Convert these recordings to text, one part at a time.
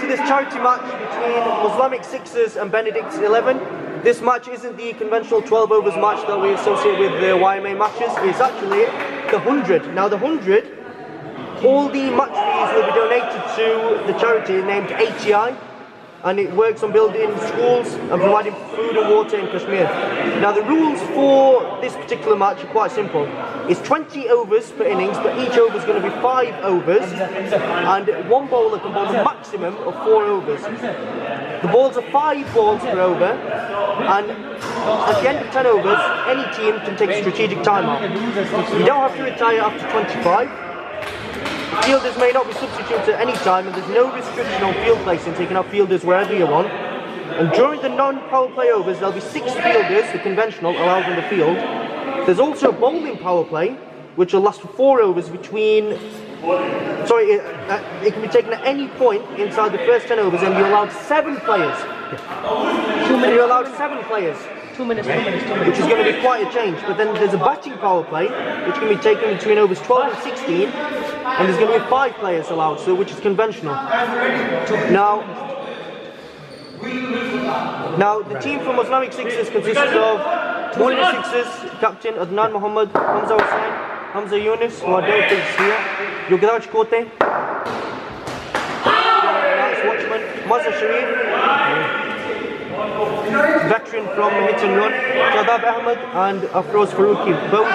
to this charity match between Islamic Sixers and Benedict's 11. This match isn't the conventional 12 overs match that we associate with the YMA matches. It's actually the 100. Now the 100, all the match fees will be donated to the charity named ATI, and it works on building schools and providing food and water in Kashmir. Now the rules for this particular match are quite simple. It's 20 overs per innings, but each over is going to be 5 overs, and one bowler can bowl a maximum of 4 overs. The balls are 5 balls per over, and at the end of 10 overs, any team can take a strategic timeout. You don't have to retire after 25. Fielders may not be substituted at any time, and there's no restriction on field placing, taking out fielders wherever you want. And during the non-power play overs, there'll be 6 fielders, the conventional, allowed on the field. There's also a bowling power play, which will last for 4 overs between... it can be taken at any point inside the first 10 overs, and you're allowed 7 players. 2 minutes. You're allowed 7 players. 2 minutes. Which is going to be quite a change. But then there's a batting power play, which can be taken between overs 12 and 16, and there's going to be 5 players allowed, so which is conventional. Now the team from Islamic Sixers consists of 1 Sixers, Captain Adnan Muhammad, Hamza Hussain, Hamza Yunus, who I don't think is here, Yugraj Kote, nice watchman, Mazhar Sharif, veteran from Hit and Run, Shadab Ahmed and Afroz Faruqi, both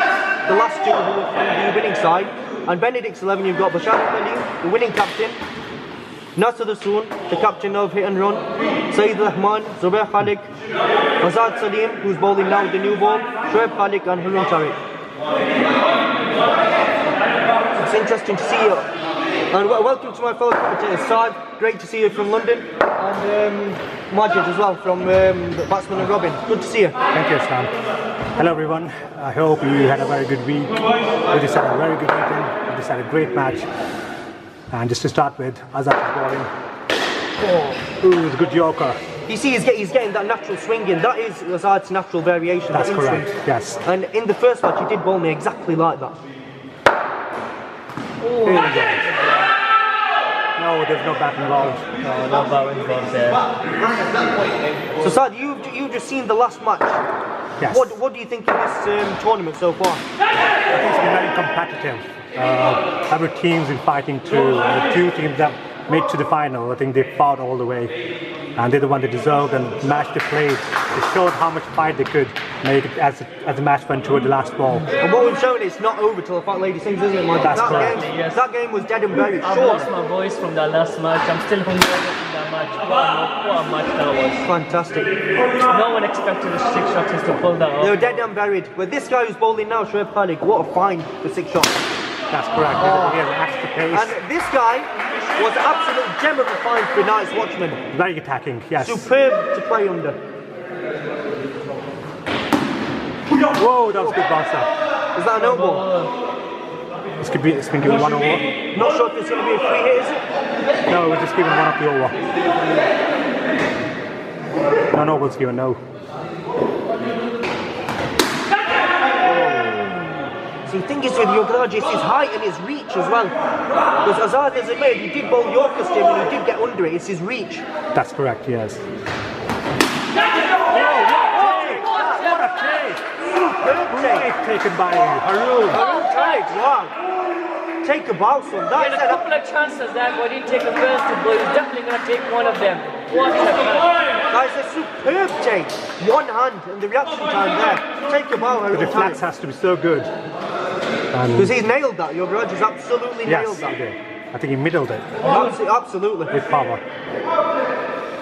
the last 2 who were from the winning side. And Benedict's 11, you've got Bashar Ali, the winning captain, Nasser Rasool, the captain of Hit and Run, Saeed Rahman, Zubair Khalik, Azad Salim, who's bowling now with the new ball, Shoaib Khalik and Harun Tariq. It's interesting to see you. And welcome to my fellow commentators, Saad, great to see you from London, and Majid as well from Batsman and Robin. Good to see you. Thank you, Islam. Hello everyone, I hope you had a very good week. We just had a very good weekend, we just had a great match. And just to start with, Azad is bowling. Oh, it was a good Yorker. You see, he's getting that natural swing in. That is Azad's natural variation. That's correct, yes. And in the first match, he did bowl me exactly like that. Oh. Here we go. No, there's no bat involved. No bat involved there. So Saad, you've just seen the last match. Yes. What do you think of this tournament so far? I think it's been very competitive. Every team's been fighting through. The 2 teams that made to the final, I think they fought all the way. And they're the one they deserved, and the match they played, it showed how much fight they could make as the match went toward the last ball. And what we've shown, it's not over till the Fat Lady sings, isn't it, Mike? That's correct. That game was dead and buried. I've lost my voice from that last match. I'm still hungry from that match. What a match that was. Fantastic. No one expected the 6 shots to pull that off. They were dead and buried. But this guy who's bowling now, Shoaib Khalik, what a find for 6 shots. That's correct. He has an extra pace. And this guy was an absolute gem of a find for a nice watchman. Very attacking, yes. Superb to play under. Whoa, that was good bouncer. Is that a no ball? It's been given 1 over. Not sure if it's going to be a free hit, is it? No, we're just giving 1 off the over. No ball's given, no. See, the thing is with Yugraj, it's his height and his reach as well. Because Azad has admitted, he did bowl Yorkers to him and he did get under it, it's his reach. That's correct, yes. What a take! Superb take! Taken by Harun. Harun Tariq, wow. Take a bow from that. He had a couple of chances there, but he didn't take a first, but he's definitely going to take one of them. What a catch. Guys, a superb take. 1 hand and the reaction time there. Take a bow, Harun The reflex Tariq. has to be so good. Because he's nailed that. Yugraj has absolutely nailed that. He did. I think he middled it. Absolutely. With power.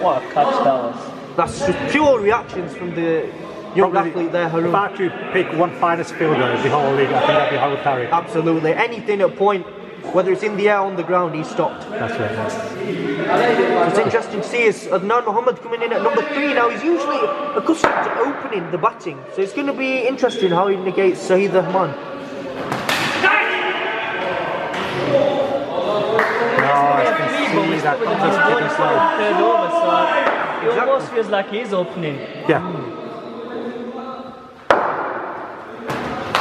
What a catch that was. That's just pure reactions from the young athlete there, Harun. If I had to pick one finest fielder in the whole league, I think that'd be Harun Tariq. Absolutely. Anything at point, whether it's in the air or on the ground, he's stopped. That's right, yes. It's interesting to see is Adnan Muhammad coming in at number 3 now. He's usually accustomed to opening the batting. So it's going to be interesting how he negates Saeed Rahman. That just getting slow. Third over, so it almost feels like he's opening. Yeah.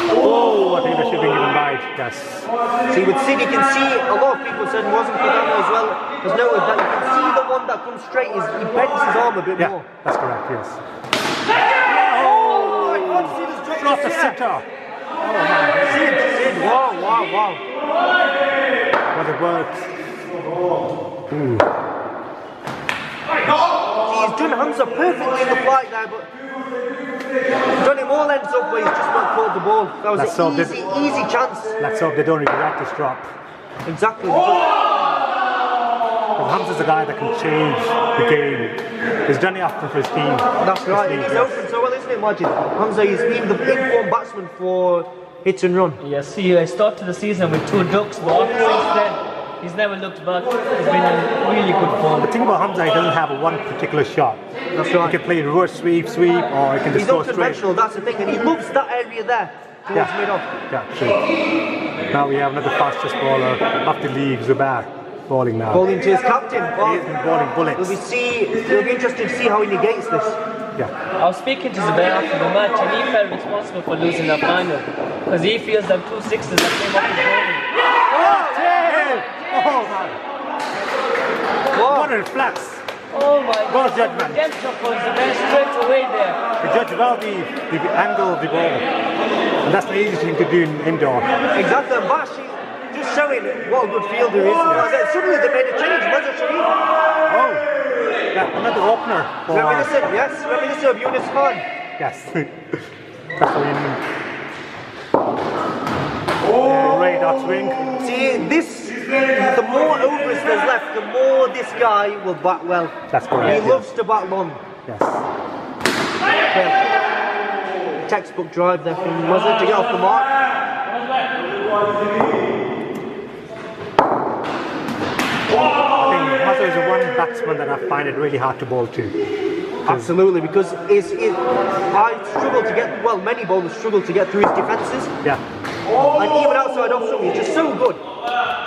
Oh, I think that should be given by. Yes. See, with Sid, you can see a lot of people said Wasm Kadama as well has noted that you can see the one that comes straight is he bends his arm a bit Yeah, more. that's correct, yes. Oh my God, Sid has dropped Drop the his center. Sid, wow. But it works. He's done Hamza perfectly in the flight there, but done him all ends up where he's just not caught the ball. That was Let's hope an that- easy chance. Let's hope they don't regret this drop. Exactly. Because Hamza's a guy that can change the game. He's done it often for his team. That's right. And he's open so well, isn't it, Majid? Hamza, he's been the informed batsman for hit and run. Yes, he started the season with 2 ducks, but since then, he's never looked back. He's been in really good form. The thing about Hamza, he doesn't have one particular shot. That's right. He can play reverse sweep, or he can just He's go straight. unconventional, that's the thing, and he loves that area there towards mid-off. Yeah, true. Now we have another fastest bowler of the league, Zubair, bowling now. Bowling to his captain. He's been bowling bullets. It'll be interesting to see how he negates this. Yeah. I was speaking to Zubair after the match, and he felt responsible for losing the final because he feels them 2 sixes that came off his bowling. Oh, man. What a reflex. Oh my Well God! judgment. Redemption for Zubair straight away there. He judged well the angle of the ball. And that's the easiest thing to do in indoor. Exactly, and Bash, just showing what a good fielder he is. Suddenly they made a change, was it Sharif? Oh, yeah, another opener. For, Reminiscent, yes, reminiscent of Yunus Khan. yes. That's what we need. Great upswing. See, the more overs there's left, the more this guy will bat well. That's correct. He loves to bat long. Yes. Textbook drive there from Muzzle to get off the mark. I think Mazza is the one batsman that I find it really hard to bowl to. Absolutely, because I struggle to get, well, many bowlers struggle to get through his defences. Yeah, And even outside off stump, he's just so good.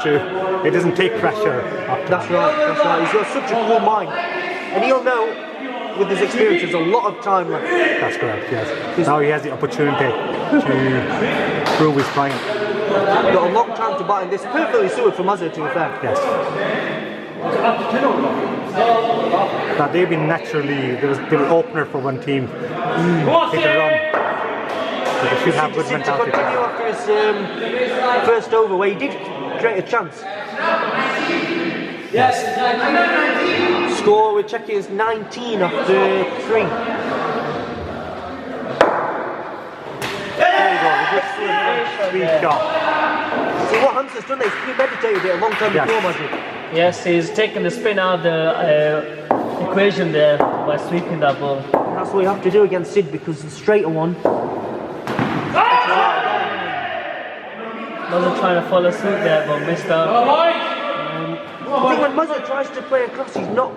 true. It doesn't take pressure off. That's right. He's got such a cool mind. And he'll know, with his experience, there's a lot of time left. That's correct, yes. Now he has the opportunity to prove his point. Got a long time to bat in this. Perfectly suited for Mazza, to be fair. Yes. Now they've been naturally, they were opener for one team. Hit and run. So they should have good Just to mentality. continue after his first over, where he did create a chance. Yes. Score, we're checking, is 19 after 3. There you go. Sweet shot. See what Hamza's done there, he's premeditated it a long time Yes. before, Magic. Yes, he's taken the spin out of the equation there by sweeping that ball. That's what you have to do against Sid, because the straighter one. Wasn't trying to follow suit there, but missed out. I think when Mazza tries to play across, he's not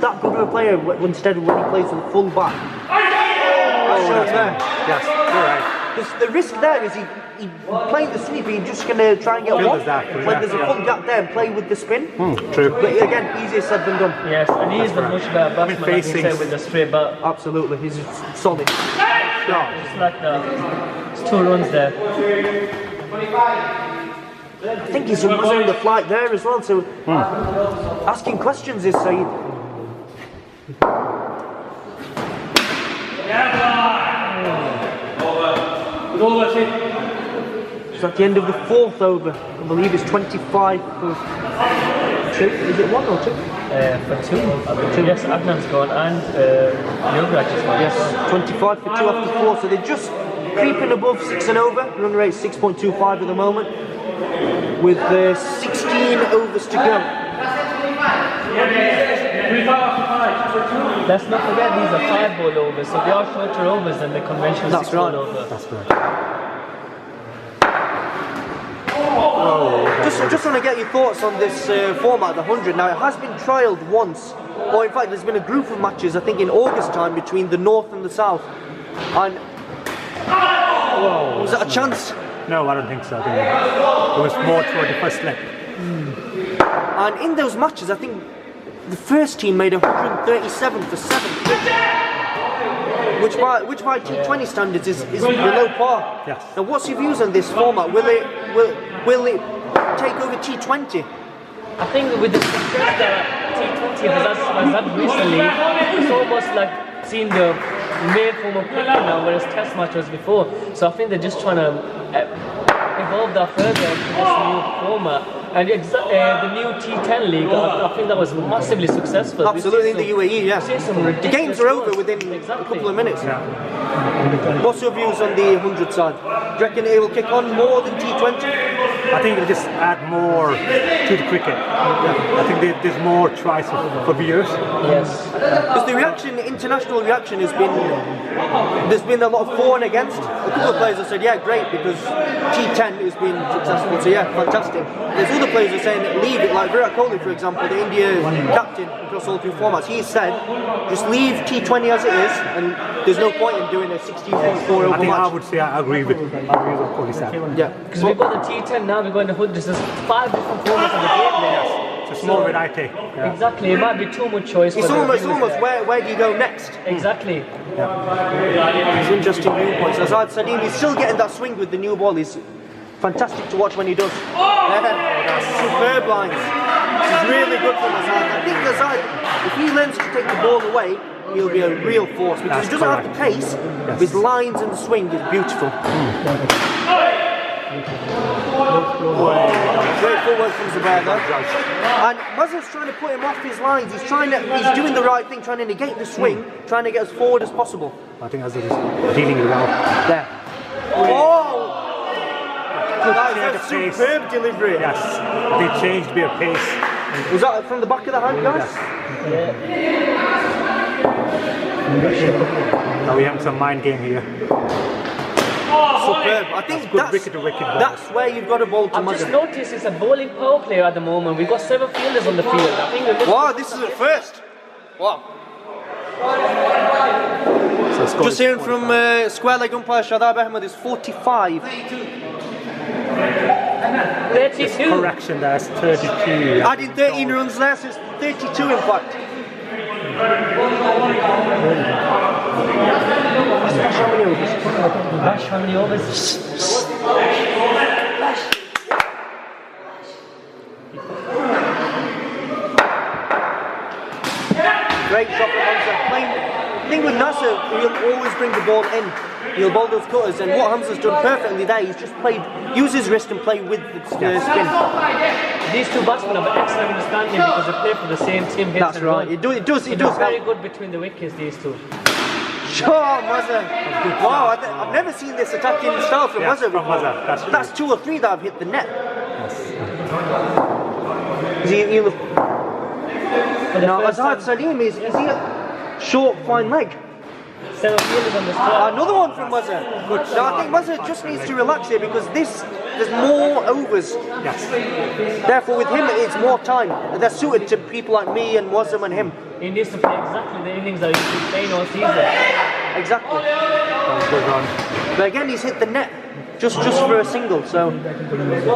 that good of a player instead of when he plays with full back. Yes, you're right. Because the risk there is he playing the sweep, he's just going to try and get Fill one. the gap, When yeah. there's a full gap there and play with the spin. True. But again, easier said than done. Yes, and he is the much better batsman, like you facing- said, with the straight bat. Absolutely, he's solid. Just like that. It's 2 runs there. I think he's muzzling the flight there as well, so asking questions is Saeed. It's at the end of the 4th over. I believe it's 25 for 2. Is it 1 or 2? For 2. Yes, Adnan's gone and Yogaraj is gone. Yes, 25 for 2 after 4. So they're just creeping above 6 and over. Run rate 6.25 at the moment, with 16 overs to go. Let's not forget these are 5 ball overs, so they are shorter overs than the conventional That's 6 ball right. over. That's right. Just want to get your thoughts on this format, the 100. Now, it has been trialled once, or in fact, there's been a group of matches, I think in August time, between the North and the South. And was that a chance? No, I don't think so. I think it was more toward the first leg. And in those matches, I think the first team made 137 for 7, which by T20 standards is below par. Yes. Now, what's your views on this format? Will it take over T20? I think with the success that T20 has had recently, it's almost like seeing the main form of cricket now, whereas Test match was before. So I think they're just trying to evolve that further into this new format. And the new T10 league, I think that was massively successful. Absolutely, in the UAE, yes. The games are over within a Exactly. couple of minutes. What's your views on the 100 side? Do you reckon it will kick on more than T20? I think it'll just add more to the cricket. I think there's more choice for viewers. Yes. Because the reaction, international reaction has been, there's been a lot of for and against. A couple of players have said, yeah, great, because T10 has been successful, so yeah, fantastic. There's other players who are saying, leave it, like Virat Kohli, for example, the India captain across all three formats. He said, just leave T20 as it is, and there's no point in doing a 16.4 over I think match. I would say I agree with what Kohli said. Yeah. Because we've got the T10 now, we're going to hood. There's 5 different formats of the game there. It's a small variety. Yeah. Exactly, it might be too much choice. It's for the almost viewers there. where do you go next? Exactly. It's interesting viewpoints. Azad Salim is still getting that swing with the new ball. He's fantastic to watch when he does. Superb lines. This is really good from Azad. I think Azad, if he learns to take the ball away, he'll be a real force because he doesn't have the pace. His lines and the swing is beautiful. Great footwork from Zubair there. And Mazhar's trying to put him off his lines. He's doing the right thing, trying to negate the swing, trying to get as forward as possible. I think Azhar is dealing it well. There. Oh! That was a Change the superb delivery. Yes, they changed a bit of pace. Was that from the back of the hand, guys? Now we have some mind game here. Superb. I think wicket to wicket balls. that's where you've got to bowl to I've just Mazhar. noticed it's a bowling power play at the moment. We've got 7 fielders on the field. I think we're Wow, this is a first. Wow. So score Just is hearing from square leg umpire Shadab Ahmed is 45. 32. correction, that's 32. Adding 13 runs there, so it's 32 in fact. Bash, how many overs? Great shot from Hamza. The thing with Nasser, he'll always bring the ball in. He'll bowl those cutters, and what Hamza's done perfectly there, he's just use his wrist and play with the spin. These two batsmen have excellent understanding because they play for the same team. Hits That's and right. run. It does They're very help. good between the wickets, these two. Sure, Mazhar. Wow, I've never seen this attacking style from Yes, Mazhar from before. Mazhar, that's true. That's 2 or 3 that have hit the net. Now, Azhar Salim is he a short, fine leg? 7 fielders on the squad. Another one from Mazhar. Now, I think Mazhar just needs to relax here because there's more overs. Yes. Therefore, with him, it's more time. They're suited to people like me and Wazam and him. He needs to play exactly the innings that he's been playing all season. Exactly. Good run. But again, he's hit the net just for a single. So,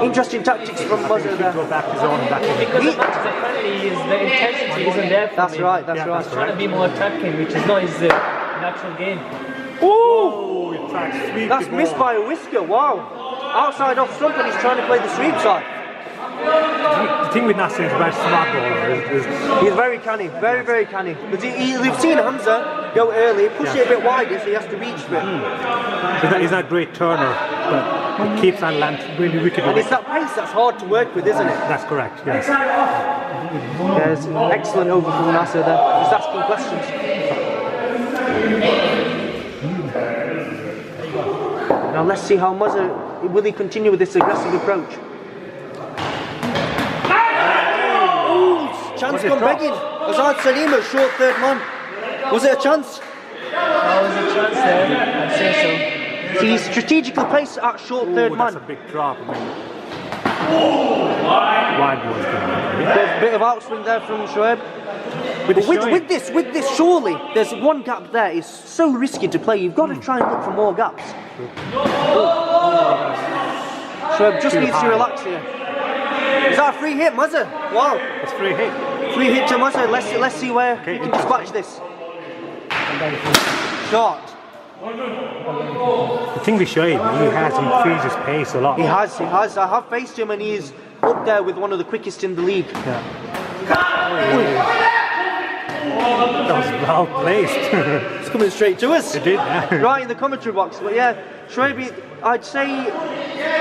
interesting tactics from Mazhar there. Go back to zone and back in. Because the matches are friendly, the intensity isn't there for That's him. right, that's Yeah, right. that's Trying to be more attacking, which is not his natural game. Ooh! Oh, he tried to sweep That's the ball. missed by a whisker, wow. Outside off stump and he's trying to play the sweep side. The thing with Nasser is a very smart bowler. He's very canny, very, very canny. Because we've seen Hamza go early, push it a bit wider so he has to reach for it. He's not a great turner, but he keeps on land really wicked. And it's that pace that's hard to work with, isn't it? That's correct, yes. There's an excellent over from Nasser there, just asking questions. Now let's see how Mazhar, will he continue with this aggressive approach? Ooh, chance Was it come dropped? begging. Azhar Salim, a short third man. Was it a chance? That was a chance there, I'd say so. He's strategically placed at short third Ooh, that's man. a big drop. I mean, wide was good. Bit of outswing there from Shoaib. With, the With this, surely there's one gap there. It's so risky to play. You've got to try and look for more gaps. Shoaib just needs to relax here. Is that a free hit, Mazhar? Wow, It's free hit. free hit to Mazhar. Let's see where he can dispatch this. Shot. The thing with Shoaib, he has increased his pace a lot. He has. I have faced him, and he is up there with one of the quickest in the league. Yeah. That was well placed. It's coming straight to us. It did, yeah. Right in the commentary box. But yeah, Shoaib, I'd say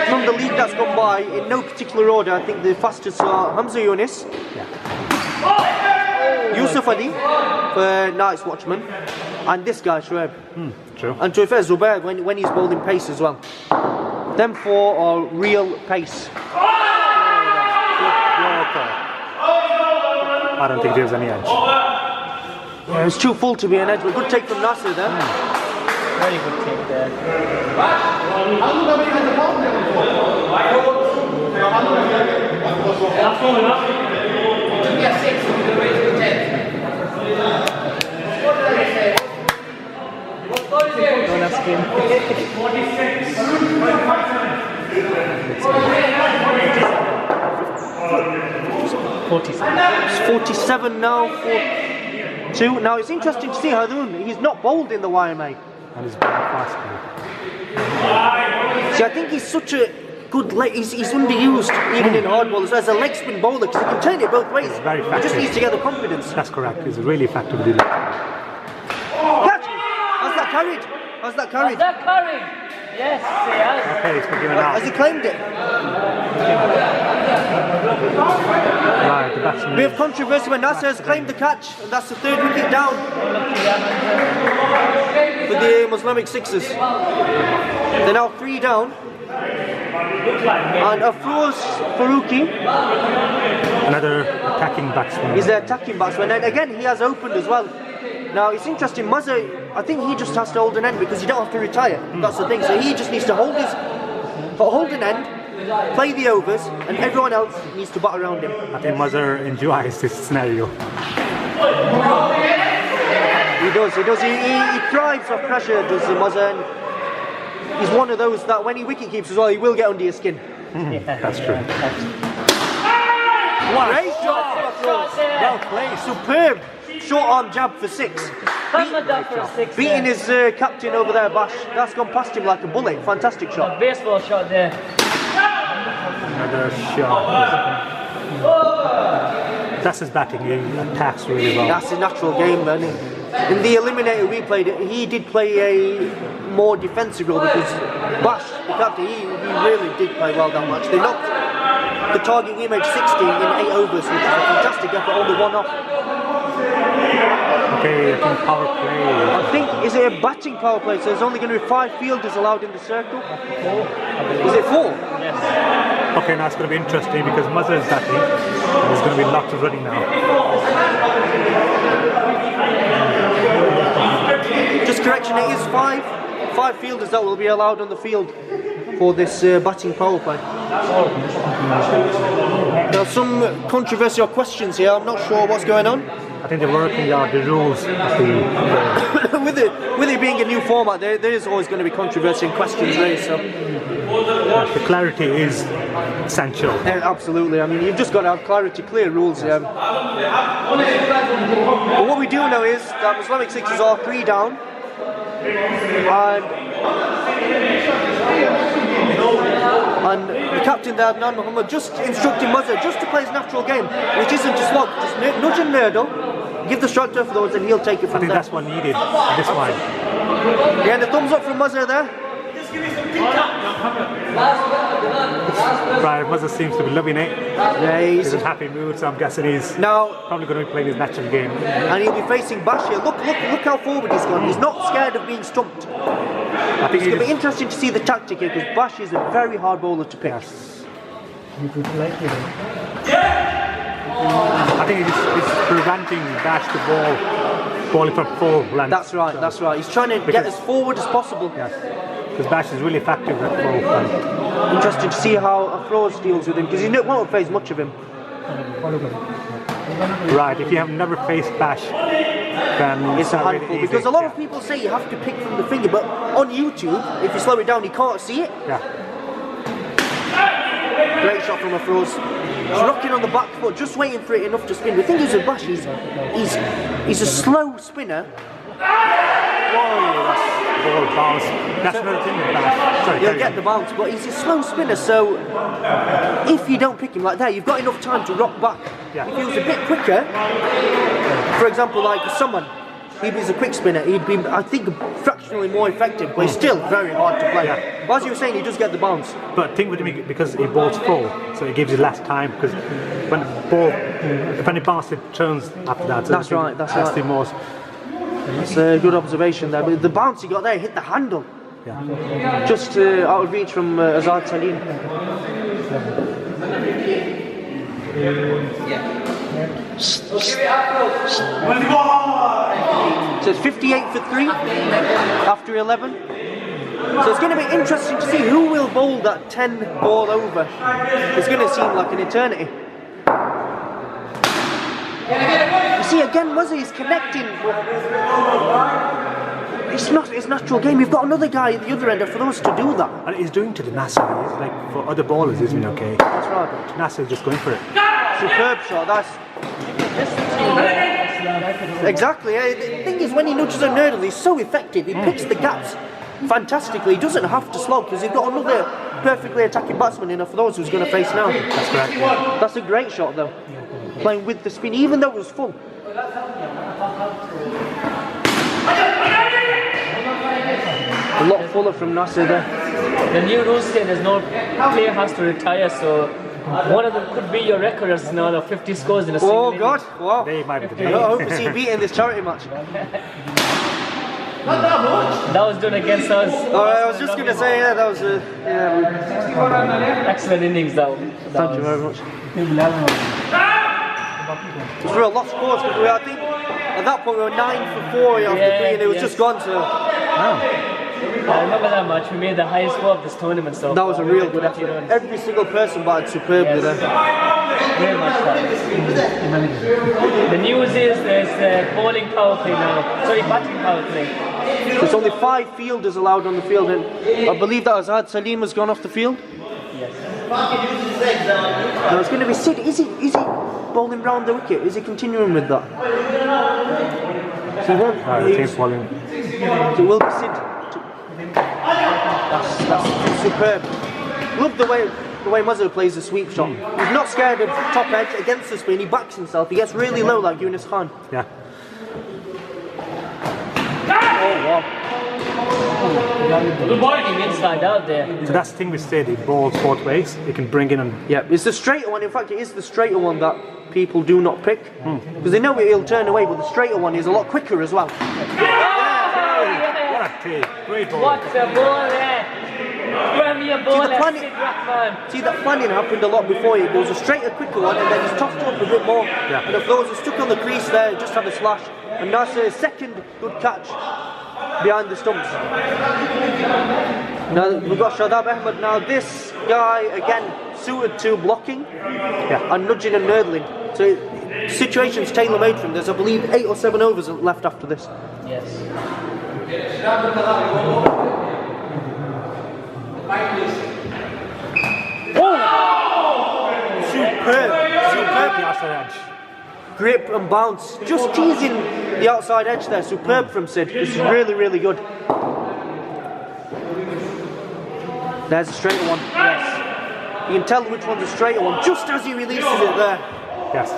from the league that's gone by, in no particular order, I think the fastest are Hamza Yunus, Yusuf Ali for Night's Watchman, and this guy, Shoaib. True. And to be fair, Zubair, when he's bowling pace as well. Them four are real pace. I don't think there's any edge. Yeah, it's too full to be an edge, but good take from Nasser there. Very good take there. Don't ask him. 47. It's 47 now, 4-2. Now it's interesting to see Haroon, he's not bowled in the YMA. And he's very fast. See, I think he's such a good leg, he's underused even in hard ball as a leg spin bowler because he can turn it both ways. He's very He just effective. needs to get the confidence. That's correct. He's really effective with it. Catch! How's that carried? How's that Is carried? that carried? Yes, he has. Okay, he's forgiven out. Has he claimed it? Right, the batsman. Bit of controversy when Nasser has claimed the catch, and that's the third wicket down for the Islamic Sixers. They're now 3 down. And Afroz Faruqi Another attacking batsman. is the attacking batsman, and again he has opened as well. Now it's interesting, Mazza, I think he just has to hold an end because you don't have to retire. That's the thing. So he just needs to hold an end, play the overs, and everyone else needs to bat around him. I think Mazhar enjoys this scenario. He does. He thrives off pressure, does Mazza, and he's one of those that when he wicket keeps as well, he will get under your skin. That's true. Great shot, well played, superb short arm jab for 6. Hamada for a 6. Beating his captain over there, Bash. That's gone past him like a bullet. Fantastic A shot. baseball shot there. Another shot. That's his batting. He attacks really well. That's a natural game, man. In the eliminator we played, he did play a more defensive role because Bash, the captain, he really did play well that match. They knocked the target we made 60 in 8 overs, which is a fantastic effort, only 1 off. Okay, I think power play. I think, is it a batting power play? So there's only going to be 5 fielders allowed in the circle? Is it 4? Yes. Okay, now it's going to be interesting because Mazhar is batting. And there's going to be lots of running now. Just correction, it is 5 fielders that will be allowed on the field for this batting power play. Now some controversial questions here, I'm not sure what's going on. I think they're working out the rules of the with it being a new format, there is always going to be controversy and questions raised. So the clarity is essential. absolutely, I mean you've just got to have clarity, clear rules. But what we do know is that Islamic Sixers are 3 down, and the captain there, Adnan Muhammad, just instructing Mazhar just to play his natural game, which isn't to slog, just nudge and nurdle, give the strike to afterwards, and he'll take it I from think there. that's what needed at this one. Yeah, the thumbs up from Mazhar there. Right, Mazhar seems to be loving it. Yeah, He's in a happy mood, so I'm guessing he's now, probably going to be playing his natural game. and he'll be facing Bash here. Look how forward he's gone. He's not scared of being stumped. I think It's going to be he's, interesting to see the tactic here because Bash is a very hard bowler to pick. I think he's preventing Dash the ball falling from full length. That's right, that's right. He's trying to get as forward as possible. Yes, because Dash is really effective at full length. Interesting to see how Afroz deals with him because he won't face much of him. Right, if you have never faced Bash, then It's a not really handful easy. because a lot of people say you have to pick from the finger, but on YouTube, if you slow it down, you can't see it. Yeah. Great shot from Afroz. He's rocking on the back foot, just waiting for it enough to spin. The thing is with Bash, he's a slow spinner. Ball bounce. That's another thing with Bash. Sorry, He'll carry get on. the bounce, but he's a slow spinner, so if you don't pick him like that, you've got enough time to rock back Yeah. If he was a bit quicker, for example, like someone, if he's a quick spinner, he'd be, I think, fractionally more effective, but he's still very hard to play. Yeah. But as you were saying, he does get the bounce. But think with him because he ball's full, so it gives you less time because when the bounce it turns after that. So That's right. the most. That's a good observation there. But the bounce he got there hit the handle. Yeah. Just out of reach from Azad Salim. So it's 58 for 3 after 11. So it's going to be interesting to see who will bowl that 10 ball over. It's going to seem like an eternity. You see, again, Muzzy is connecting. It's not his natural game. You've got another guy at the other end for those to do that. And he's doing to the Nasser. He's like for other bowlers, he's been okay. That's right. Nasser is just going for it. Superb shot. That's exactly. The thing is, when he nudges a nerdle, he's so effective. He picks the gaps fantastically. He doesn't have to slog because he's got another perfectly attacking batsman enough for those who's going to face now. That's correct. Yeah. That's a great shot, though. Playing with the spin, even though it was full. A lot fuller from Nasser there. The new rules say there's no player has to retire, so one of them could be your record now of 50 scores in a single Oh inning. God! Wow. They might be the I hope to see you beating this charity match. That was done against us. I was just going to say, yeah, that was Excellent innings, that. Thank you very much. It was real lost scores because I think at that point we were 9 for 4 after 3 and it was just gone. So I remember that match. We made the highest score of this tournament. So that was a real good effort. Every single person batted superbly there. Very much that. The news is there's bowling power play now. Sorry, batting power play. There's only 5 fielders allowed on the field, and I believe that Azad Salim has gone off the field. Yes. Now it's going to be Sid. Is he bowling round the wicket? Is he continuing with that? So I think it's falling. it will be Sid. That's superb. Love the way Muzzo plays the sweep shot. He's not scared of top edge against the spin. He backs himself. He gets really low like Yunus Khan. Yeah. Oh wow. Good bowling inside out there. So that's the thing we said. He bowls both ways. He can bring in and Yeah, it's the straighter one. In fact, it is the straighter one that people do not pick because they know he'll turn away. But the straighter one is a lot quicker as well. what a take. Great ball. What a ball there! Premier bowler, planning- Sid Rahman. See, that planning happened a lot before. It was a straighter, quicker one, and then he's tossed up a bit more. Yeah. And if those are stuck on the crease there, just have a slash. And Nasser's second good catch behind the stumps. Now we've got Shadab Ahmed. Now this guy again suited to blocking and nudging and nurdling. So situations tailor-made for him. There's, I believe, 8 or 7 overs left after this. Yes. Superb Outside edge. grip and bounce, just teasing the outside edge there. Superb from Sid. This is really, really good. There's a straighter one. Yes. You can tell which one's a straighter one just as he releases it there. Yes.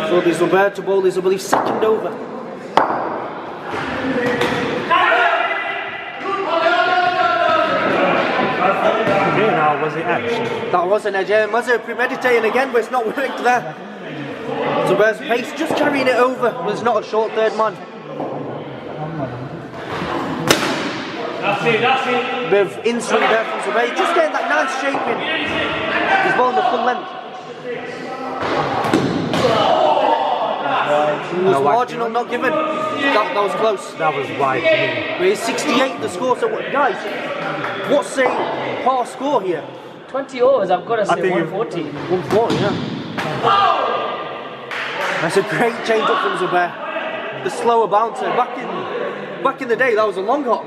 So there's Roberto Bowl is, I believe, second over. Okay, now was the edge. That was an edge. Mazza premeditating again, but it's not worked there. Zubair's pace, just carrying it over, but it's not a short third man. That's it. Bit of instinct there from Zubair, just getting that nice shape in. He's bowling the full length. It was marginal, not given. That was close. That was wide. But it's 68 the score, so guys, what's a par score here? 20 overs, I've got to say think 140. 140, yeah. That's a great change up from Zubair. The slower bouncer. Back in the day, that was a long hop.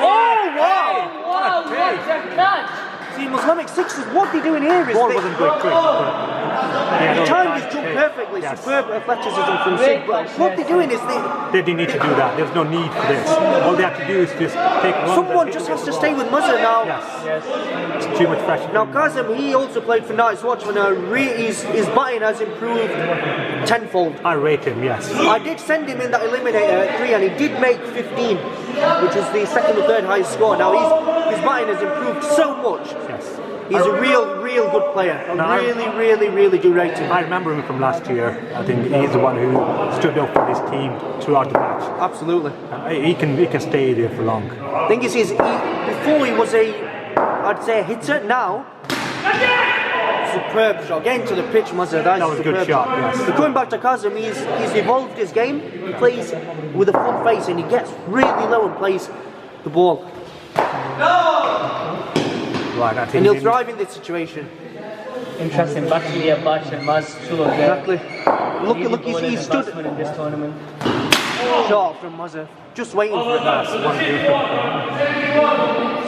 Oh wow! Wow, what a catch! See, Islamic Sixers, what they're doing here is Ball wasn't going quick. he timed his jump perfectly. Yes. Superb athleticism from Sig. But what they're doing is They didn't need to do that. There's no need for this. All they have to do is just take one. someone just has to stay with Muzzer now. Yes. Yes. It's too much pressure. Now Kazim, he also played for Night's Watch, and his batting has improved tenfold. I rate him, yes. I did send him in that eliminator at 3, and he did make 15, which is the second or third highest score. Now his batting has improved so much. Yes. He's a real good player. I really do rate him. I remember him from last year. I think he's the one who stood up for his team throughout the match. Absolutely. He can stay there for long. Thing is, before he was I'd say a hitter. Now, superb shot. Getting to the pitch, Muzzer. That was a good shot, yes. But coming back to Kazim, he's evolved his game. He plays with a full face, and he gets really low and plays the ball. Right, I think And he'll thrive in this situation. Interesting. Back here, Bash and Maz, two of them. Exactly. Look, he's stood in this tournament. short from Muzzer, just waiting for it.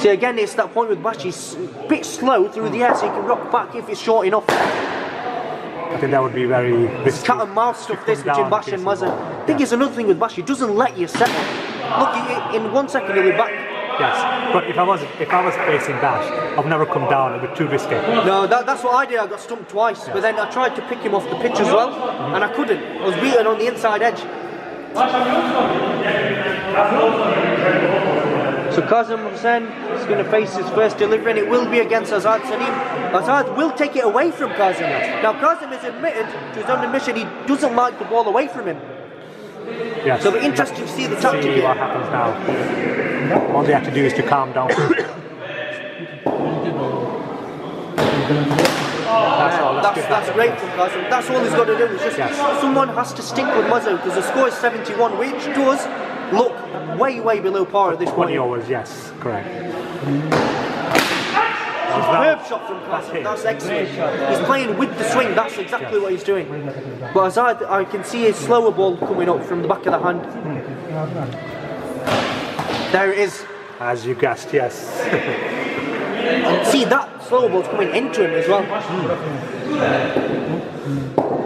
See, again, it's that point with Bash. He's a bit slow through the air, so he can rock back if it's short enough. I think that would be very risky. Cat and mouse stuff this between Bash and Muzzer. I think it's another thing with Bash. He doesn't let you settle. Look, in 1 second he'll be back. Yes, but if I was facing Bash, I'd never come down. It would be too risky. No, that's what I did. I got stumped twice, but then I tried to pick him off the pitch as well, and I couldn't. I was beaten on the inside edge. So Kazim Hussain is going to face his first delivery, and it will be against Azad Salim. Azad will take it away from Kazim. Now Kazim has admitted to his own admission he doesn't like the ball away from him. Yes. So it'll be interesting to see the tactic See here. what happens now. All they have to do is to calm down. That's all. That's great from Kazim. That's all he's got to do. It's just Yes. someone has to stick with Muzzer because the score is 71, which does look way below par at this point. 20 overs, yes, correct. Superb shot from Kazim. That's excellent. He's playing with the swing. That's exactly what he's doing. But Azad, I can see his slower ball coming up from the back of the hand. There it is. As you guessed, yes. See, that slower ball's coming into him as well.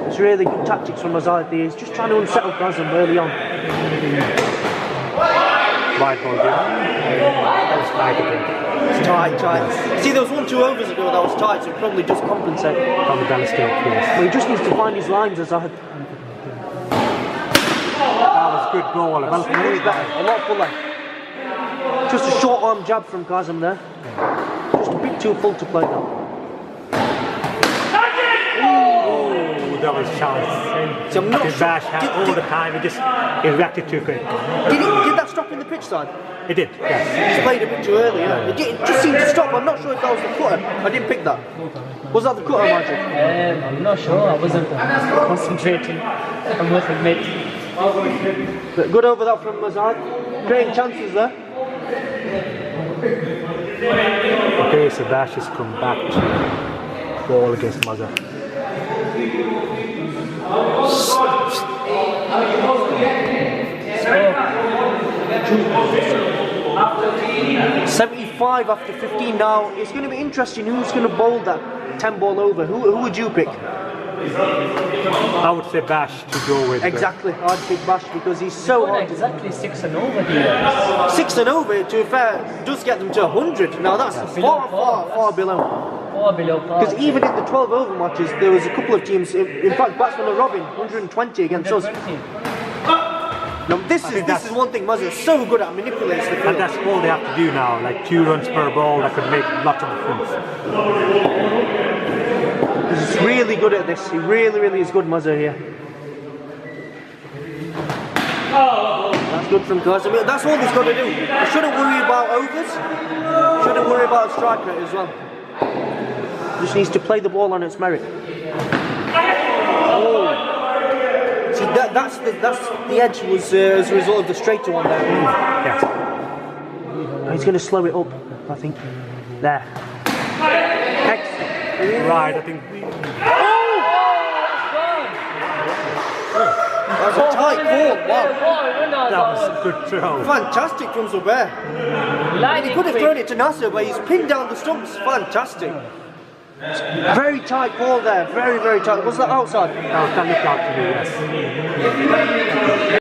It's really good tactics from Azad. He's just trying to unsettle Kazim early on. Wide ball, that was tight again. It's tight. See, there was 1-2 overs ago that was tight, so he probably just compensate. From the balance stroke, yes. But he just needs to find his lines, Azad. That was good ball. Well played. A lot fuller. Just a short arm jab from Kazim there. Just a bit too full to play now. Oh, that was chance. So I'm not His sure. Bash had all the time. He reacted too quick. Did that stop in the pitch side? It did, yes. He played a bit too early, yeah. It just seemed to stop. I'm not sure if that was the cutter. I didn't pick that. Was that the cutter, Marjorie? I'm not sure. I wasn't concentrating. I must admit. Good over that from Azad. Creating chances there. Okay, so Bash has come back to ball against Muzzer. 75 after 15 now. It's going to be interesting who's going to bowl that 10 ball over. Who would you pick? I would say Bash to go with. Exactly, I'd pick Bash because he's so hard. Exactly 6 and over here. 6 and over, to be fair, does get them to 100. Now that's far below. Far below par. Because even in the 12 over matches, there was a couple of teams, in fact, Batsman and Robin, 120 against us. Now this is one thing Muzzer is so good at, manipulates the field. And that's all they have to do now, like 2 runs per ball, that could make lots of difference. He's really good at this. He really is good, Muzzer here. That's good from Kazim. That's all he's got to do. He shouldn't worry about overs. Shouldn't worry about strike rate as well. Just needs to play the ball on its merit. Oh. See, that's the edge was as a result of the straighter one there. Yes. He's going to slow it up, I think. There. Right, I think. That's a tight ball. Wow. That was a good throw. Fantastic from Zubair. He could have thrown it to Nasser, but he's pinned down the stumps. Fantastic. Very tight call there, very, very tight. Was that outside? That looked out to me, yes.